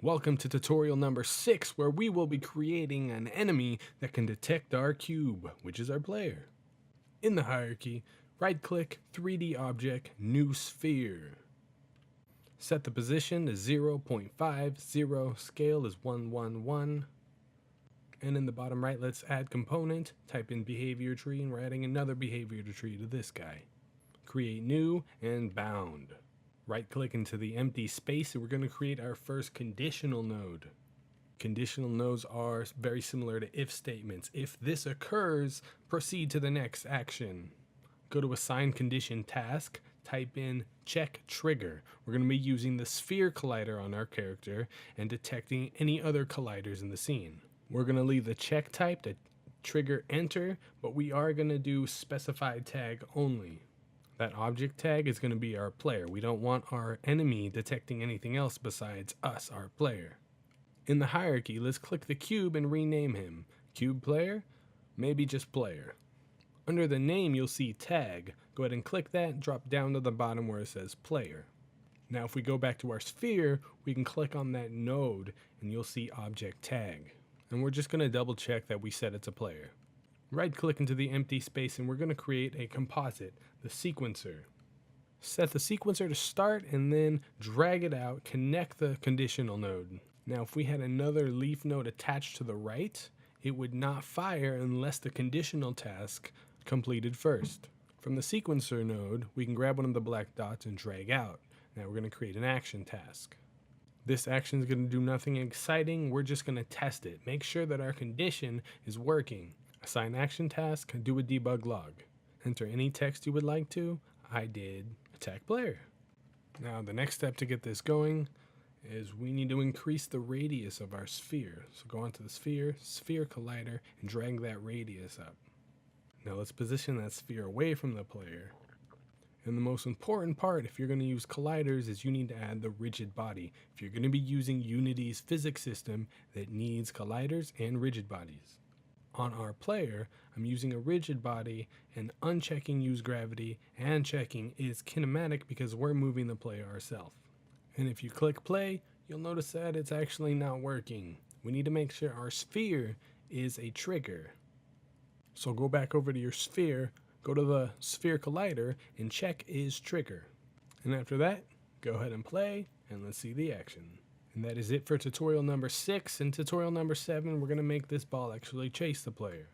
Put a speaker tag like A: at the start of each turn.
A: Welcome to tutorial number 6, where we will be creating an enemy that can detect our cube, which is our player. In the hierarchy, right-click 3D Object, New Sphere. Set the position to 0.50, scale is 111. And in the bottom right, let's add component, type in behavior tree, and we're adding another behavior tree to this guy. Create new and bound. Right click into the empty space and we're going to create our first conditional node. Conditional nodes are very similar to if statements. If this occurs, proceed to the next action. Go to assign condition task, type in check trigger. We're going to be using the sphere collider on our character and detecting any other colliders in the scene. We're going to leave the check type to trigger enter, but we are going to do specified tag only. That object tag is going to be our player. We don't want our enemy detecting anything else besides us, our player. In the hierarchy, let's click the cube and rename him. Cube player, maybe just player. Under the name, you'll see tag. Go ahead and click that, drop down to the bottom where it says player. Now if we go back to our sphere, we can click on that node and you'll see object tag. And we're just going to double check that we said it's a player. Right click into the empty space and we're going to create a composite, the sequencer. Set the sequencer to start and then drag it out, connect the conditional node. Now if we had another leaf node attached to the right, it would not fire unless the conditional task completed first. From the sequencer node, we can grab one of the black dots and drag out. Now we're going to create an action task. This action is going to do nothing exciting, we're just going to test it. Make sure that our condition is working. Assign action task, do a debug log. Enter any text you would like to. I did attack player. Now the next step to get this going is we need to increase the radius of our sphere. So go onto the sphere, sphere collider, and drag that radius up. Now let's position that sphere away from the player. And the most important part, if you're going to use colliders, is you need to add the rigid body. If you're going to be using Unity's physics system that needs colliders and rigid bodies. On our player, I'm using a rigid body and unchecking use gravity and checking is kinematic because we're moving the player ourselves. And if you click play, you'll notice that it's actually not working. We need to make sure our sphere is a trigger. So go back over to your sphere, go to the sphere collider and check is trigger. And after that, go ahead and play and let's see the action. And that is it for tutorial number 6. In tutorial number 7, we're going to make this ball actually chase the player.